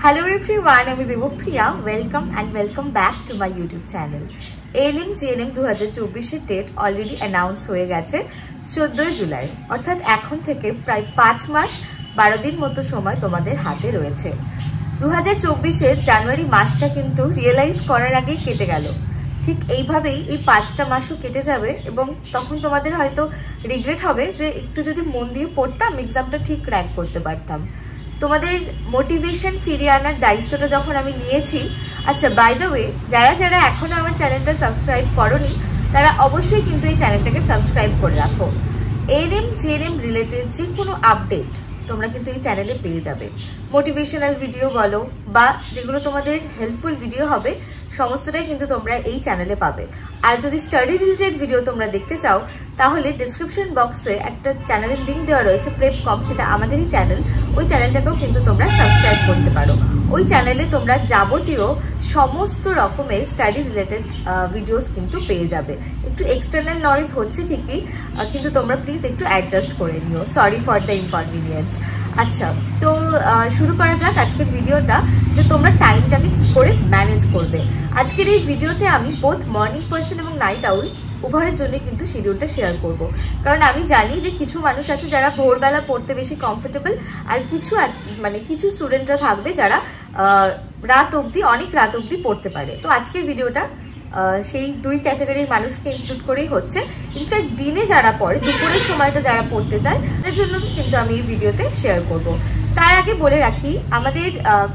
Hello everyone, আমি দেবপ্রিয়া। Welcome and welcome back to my YouTube channel. ANM GNM 2024-এর date already announce হয়ে গেছে 14 জুলাই, অর্থাৎ এখন থেকে প্রায় 5 মাস 12 দিন মতো সময় তোমাদের হাতে রয়েছে। 2024-এর জানুয়ারি মাসটা কিন্তু রিয়েলাইজ করার আগেই কেটে গেল। ঠিক এইভাবেই এই 5টা মাসও কেটে যাবে এবং তখন তোমাদের হয়তো রিগ্রেট হবে যে একটু যদি মন দিয়ে পড়তাম এক্সামটা ঠিক ক্র্যাক করতে পারতাম। তোমাদের মোটিভেশন ফিরিয়ে আনার দায়িত্বটা যখন আমি নিয়েছি। আচ্ছা, বাই দ্য ওয়ে, যারা যারা এখনো আমার চ্যানেলটা সাবস্ক্রাইব করোনি তারা অবশ্যই কিন্তু এই চ্যানেলটাকে সাবস্ক্রাইব করে রাখো। এএনএম জিএনএম রিলেটেড যে কোনো আপডেট তোমরা কিন্তু এই চ্যানেলে পেয়ে যাবে। মোটিভেশনাল ভিডিও বলো বা যেগুলো তোমাদের হেল্পফুল ভিডিও হবে সমস্তটাই কিন্তু তোমরা এই চ্যানেলে পাবে। আর যদি স্টাডি রিলেটেড ভিডিও তোমরা দেখতে চাও তাহলে ডিসক্রিপশন বক্সে একটা চ্যানেলের লিঙ্ক দেওয়া রয়েছে, প্রেপকম, সেটা আমাদেরই চ্যানেল। ওই চ্যানেলটাকেও কিন্তু তোমরা সাবস্ক্রাইব করতে পারো। ওই চ্যানেলে তোমরা যাবতীয় সমস্ত রকমের স্টাডি রিলেটেড ভিডিওস কিন্তু পেয়ে যাবে। একটু এক্সটার্নাল নয়েজ হচ্ছে ঠিকই, কিন্তু তোমরা প্লিজ একটু অ্যাডজাস্ট করে নিও। Sorry for the inconvenience. আচ্ছা, তো শুরু করা যাক আজকের ভিডিওটা, যে তোমরা টাইমটাকে কী করে ম্যানেজ করবে। আজকের এই ভিডিওতে আমি বোথ মর্নিং পার্সন এবং নাইট আউল উভয়ের জন্য কিন্তু শিডিউলটা শেয়ার করব। কারণ আমি জানি যে কিছু মানুষ আছে যারা ভোরবেলা পড়তে বেশি কমফোর্টেবল, আর কিছু স্টুডেন্টরা থাকবে যারা অনেক রাত অবধি পড়তে পারে। তো আজকের ভিডিওটা সেই দুই ক্যাটাগরির মানুষকে ইনক্লুড করেই হচ্ছে। ইনফ্যাক্ট দিনে যারা পড়ে, দুপুরের সময়টা যারা পড়তে চায় তাদের জন্য কিন্তু আমি এই ভিডিওতে শেয়ার করব। তার আগে বলে রাখি, আমাদের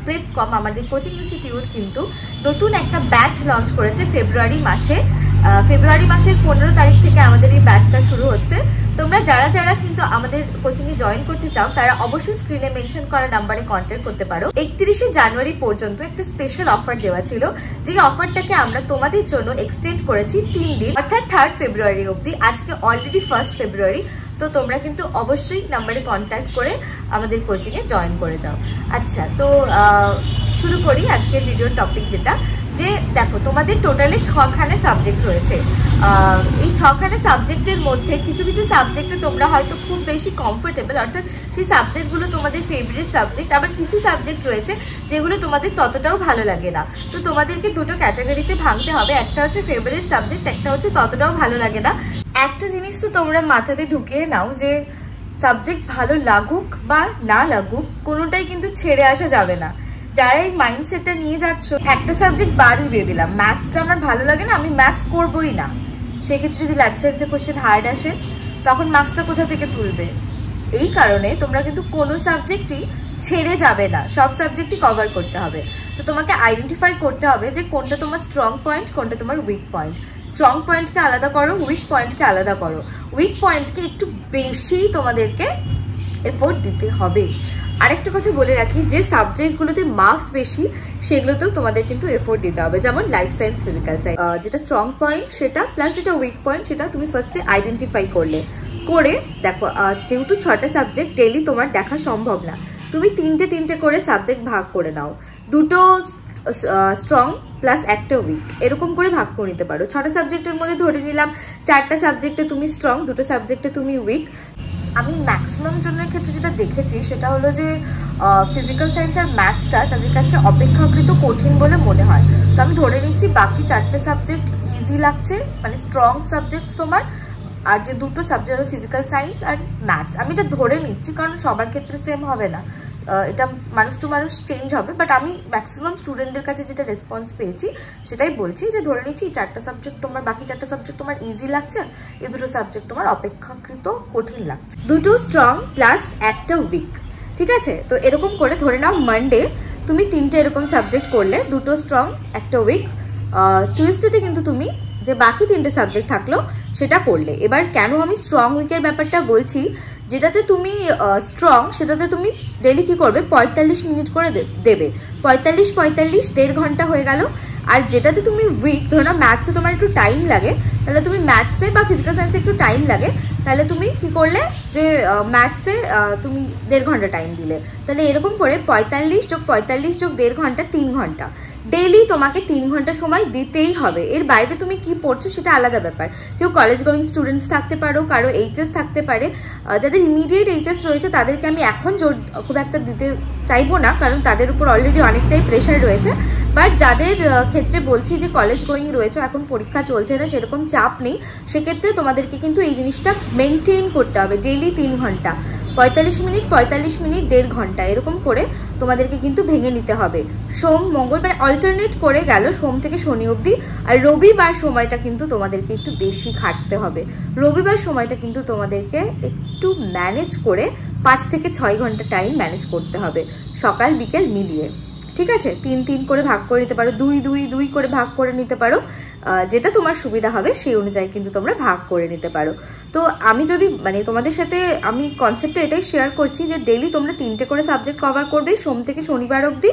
প্রেপকম, আমাদের কোচিং ইনস্টিটিউট কিন্তু নতুন একটা ব্যাচ লঞ্চ করেছে ফেব্রুয়ারি মাসের 15 তারিখ থেকে আমাদের এই ব্যাচটা শুরু হচ্ছে। তোমরা যারা যারা কিন্তু আমাদের কোচিংয়ে জয়েন করতে চাও তারা অবশ্যই স্ক্রিনে মেনশন করা নাম্বারে কন্ট্যাক্ট করতে পারো। 31শে জানুয়ারি পর্যন্ত একটা স্পেশাল অফার দেওয়া ছিল, যে অফারটাকে আমরা তোমাদের জন্য এক্সটেন্ড করেছি 3 দিন, অর্থাৎ 3 ফেব্রুয়ারি অবধি। আজকে অলরেডি 1 ফেব্রুয়ারি। তো তোমরা কিন্তু অবশ্যই নাম্বারে কন্ট্যাক্ট করে আমাদের কোচিংয়ে জয়েন করে যাও। আচ্ছা, তো শুরু করি আজকের ভিডিওর টপিক, যেটা যে দেখো তোমাদের টোটালি 6খানে সাবজেক্ট রয়েছে। এই 6খানে সাবজেক্টের মধ্যে কিছু কিছু সাবজেক্টে তোমরা হয়তো খুব বেশি কমফোর্টেবল, অর্থাৎ সেই সাবজেক্টগুলো তোমাদের ফেভারিট সাবজেক্ট। আবার কিছু সাবজেক্ট রয়েছে যেগুলো তোমাদের ততটাও ভালো লাগে না। তো তোমাদেরকে দুটো ক্যাটাগরিতে ভাঙতে হবে, একটা হচ্ছে ফেভারিট সাবজেক্ট, একটা হচ্ছে ততটাও ভালো লাগে না। একটা জিনিস তো তোমরা মাথাতে ঢুকিয়ে নাও যে সাবজেক্ট ভালো লাগুক বা না লাগুক কোনোটাই কিন্তু ছেড়ে আসা যাবে না। যারা এই মাইন্ডসেটটা নিয়ে যাচ্ছ, একটা সাবজেক্ট বাদই দিয়ে দিলাম, ম্যাথসটা আমার ভালো লাগে না, আমি ম্যাথস করবোই না, সেক্ষেত্রে যদি লাইফ সায়েন্সের কোশ্চেন হার্ড আসে তখন মার্কসটা কোথা থেকে তুলবে? এই কারণে তোমরা কিন্তু কোনো সাবজেক্টই ছেড়ে যাবে না, সব সাবজেক্টই কভার করতে হবে। তো তোমাকে আইডেন্টিফাই করতে হবে যে কোনটা তোমার স্ট্রং পয়েন্ট, কোনটা তোমার উইক পয়েন্ট। স্ট্রং পয়েন্টকে আলাদা করো, উইক পয়েন্টকে আলাদা করো। উইক পয়েন্টকে একটু বেশি তোমাদেরকে এফোর্ট দিতে হবে। আরেকটা কথা বলে রাখি, যে সাবজেক্টগুলোতে মার্কস বেশি সেগুলোতেও তোমাদের কিন্তু এফোর্ট দিতে হবে। যেমন লাইফ সায়েন্স, ফিজিক্যাল সায়েন্স, যেটা স্ট্রং পয়েন্ট সেটা প্লাস যেটা উইক পয়েন্ট সেটা তুমি ফার্স্টে আইডেন্টিফাই করে দেখো। যেহেতু 6টা সাবজেক্ট ডেইলি তোমার দেখা সম্ভব না, তুমি 3টে করে সাবজেক্ট ভাগ করে নাও। 2টো স্ট্রং প্লাস একটা উইক, এরকম করে ভাগ করে নিতে পারো। 6টা সাবজেক্টের মধ্যে ধরে নিলাম 4টা সাবজেক্টে তুমি স্ট্রং, 2টো সাবজেক্টে তুমি উইক। আমি ম্যাক্সিমাম জনের ক্ষেত্রে যেটা দেখেছি সেটা হলো যে ফিজিক্যাল সায়েন্স আর ম্যাথসটা তাদের কাছে অপেক্ষাকৃত কঠিন বলে মনে হয়। তো আমি ধরে নিচ্ছি বাকি 4টে সাবজেক্ট ইজি লাগছে, মানে স্ট্রং সাবজেক্টস তোমার। আর যে 2টো সাবজেক্ট হলো ফিজিক্যাল সায়েন্স আর ম্যাথস, আমি এটা ধরে নিচ্ছি কারণ সবার ক্ষেত্রে সেম হবে না, এটা মানুষ টু মানুষ চেঞ্জ হবে। বাট আমি ম্যাক্সিমাম স্টুডেন্টের কাছে যেটা রেসপন্স পেয়েছি সেটাই বলছি, যে ধরে নিচ্ছি এই 4টা সাবজেক্ট তোমার, বাকি 4টা সাবজেক্ট তোমার ইজি লাগছে, এই 2টো সাবজেক্ট তোমার অপেক্ষাকৃত কঠিন লাগছে। 2টো স্ট্রং প্লাস একটা উইক, ঠিক আছে? তো এরকম করে ধরে নাও মানডে তুমি 3টে এরকম সাবজেক্ট করলে, 2টো স্ট্রং একটা উইক। টিউসডেতে কিন্তু তুমি যে বাকি 3টে সাবজেক্ট থাকলো সেটা করলে। এবার কেন আমি স্ট্রং উইকের ব্যাপারটা বলছি, যেটাতে তুমি স্ট্রং সেটাতে তুমি ডেলি কী করবে, 45 মিনিট করে দেবে। 45 1.5 ঘন্টা হয়ে গেল। আর যেটাতে তুমি উইক, ধরো না ম্যাথসে তোমার একটু টাইম লাগে, তাহলে তুমি ম্যাথসে বা ফিজিক্যাল সায়েন্সে একটু টাইম লাগে, তাহলে তুমি কি করলে যে ম্যাথসে তুমি 1.5 ঘন্টা টাইম দিলে, তাহলে এরকম করে 45 যোগ 45 যোগ 1.5 ঘন্টা 3 ঘন্টা ডেইলি তোমাকে 3 ঘন্টা সময় দিতেই হবে। এর বাইরে তুমি কি পড়ছো সেটা আলাদা ব্যাপার। কেউ কলেজ গোয়িং স্টুডেন্টস থাকতে পারো, কারো এইচএস থাকতে পারে। যাদের ইমিডিয়েট এইচএস রয়েছে তাদেরকে আমি এখন জোর খুব একটা দিতে চাইবো না, কারণ তাদের উপর অলরেডি অনেকটাই প্রেশার রয়েছে। বাট যাদের ক্ষেত্রে বলছি যে কলেজ গোয়িং রয়েছে, এখন পরীক্ষা চলছে না, সেরকম চাপ নেই, সেক্ষেত্রে তোমাদেরকে কিন্তু এই জিনিসটা মেনটেন করতে হবে। ডেইলি 3 ঘন্টা, 45 মিনিট 45 মিনিট 1.5 ঘন্টা এরকম করে তোমাদেরকে কিন্তু ভেঙে নিতে হবে। সোম মঙ্গল মানে অল্টারনেট করে গেল সোম থেকে শনি অবধি। আর রবিবার সময়টা কিন্তু তোমাদেরকে একটু বেশি খাটতে হবে। রবিবার সময়টা কিন্তু তোমাদেরকে একটু ম্যানেজ করে 5 থেকে 6 ঘন্টা টাইম ম্যানেজ করতে হবে, সকাল বিকেল মিলিয়ে। ঠিক আছে, 3 করে ভাগ করে নিতে পারো, 2 করে ভাগ করে নিতে পারো, যেটা তোমার সুবিধা হবে সেই অনুযায়ী কিন্তু তোমরা ভাগ করে নিতে পারো। তো আমি যদি মানে তোমাদের সাথে আমি কনসেপ্টটা এটাই শেয়ার করছি যে ডেইলি তোমরা 3টে করে সাবজেক্ট কভার করবে সোম থেকে শনিবার অবধি,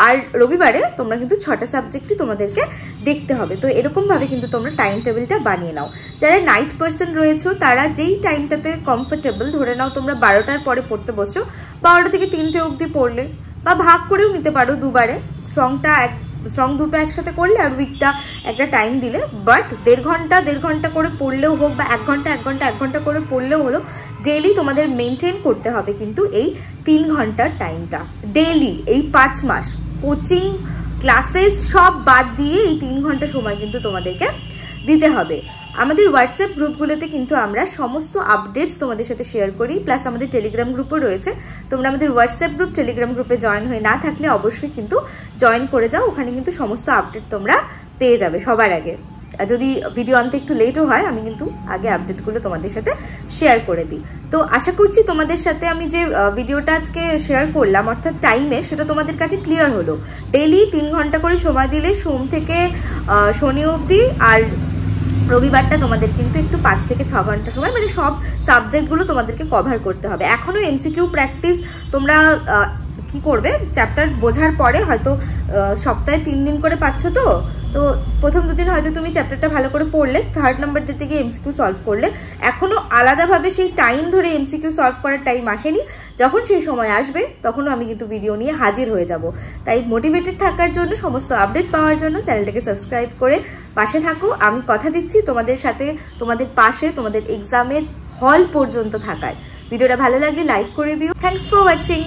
আর রবিবারে তোমরা কিন্তু 6টা সাবজেক্টই তোমাদেরকে দেখতে হবে। তো এরকমভাবে কিন্তু তোমরা টাইম টেবিলটা বানিয়ে নাও। যারা নাইট পার্সন রয়েছো তারা যেই টাইমটাতে কমফোর্টেবল, ধরে নাও তোমরা 12টার পরে পড়তে বসছো, 12টা থেকে 3টে অবধি পড়লে, বা ভাগ করেও নিতে পারো দুবারে, স্ট্রং দুটো একসাথে করলে আর উইকটা একটা টাইম দিলে। বাট 1.5 ঘন্টা করে পড়লেও হোক, বা 1 ঘন্টা করে পড়লেও হলো, ডেইলি তোমাদের মেনটেন করতে হবে কিন্তু এই 3 ঘন্টার টাইমটা ডেইলি। এই 5 মাস কোচিং ক্লাসেস সব বাদ দিয়ে এই 3 ঘন্টা সময় কিন্তু তোমাদেরকে দিতে হবে। আমাদের হোয়াটসঅ্যাপ গ্রুপগুলোতে কিন্তু আমরা সমস্ত আপডেটস তোমাদের সাথে শেয়ার করি, প্লাস আমাদের টেলিগ্রাম গ্রুপও রয়েছে। তোমরা আমাদের হোয়াটসঅ্যাপ গ্রুপ টেলিগ্রাম গ্রুপে জয়েন হয়ে না থাকলে অবশ্যই কিন্তু জয়েন করে যাও, ওখানে কিন্তু সমস্ত আপডেট তোমরা পেয়ে যাবে সবার আগে। যদি ভিডিও আনতে একটু লেটও হয়, আমি কিন্তু আগে আপডেটগুলো তোমাদের সাথে শেয়ার করে দিই। তো আশা করছি তোমাদের সাথে আমি যে ভিডিওটা আজকে শেয়ার করলাম অর্থাৎ টাইমে, সেটা তোমাদের কাছে ক্লিয়ার হলো। ডেইলি 3 ঘন্টা করে সময় দিলে সোম থেকে শনি অবধি, আর রবিবারটা তোমাদের কিন্তু একটু 5 থেকে 6 ঘন্টা সময়, মানে সব সাবজেক্টগুলো তোমাদেরকে কভার করতে হবে। এখনো এমসিকিউ প্র্যাকটিস তোমরা কি করবে, চ্যাপ্টার বোঝার পরে হয়তো সপ্তাহে 3 দিন করে পাচ্ছ, তো প্রথম 2 দিন হয়তো তুমি চ্যাপ্টারটা ভালো করে পড়লে, 3rd নাম্বার ডে থেকে এমসিকিউ সলভ করলে। এখনো আলাদাভাবে সেই টাইম ধরে এমসিকিউ সলভ করার টাইম আসেনি, যখন সেই সময় আসবে তখনও আমি কিন্তু ভিডিও নিয়ে হাজির হয়ে যাব। তাই মোটিভেটেড থাকার জন্য, সমস্ত আপডেট পাওয়ার জন্য চ্যানেলটাকে সাবস্ক্রাইব করে পাশে থাকো। আমি কথা দিচ্ছি তোমাদের সাথে, তোমাদের পাশে, তোমাদের এক্সামের হল পর্যন্ত থাকার। ভিডিওটা ভালো লাগলে লাইক করে দিও। Thanks for watching.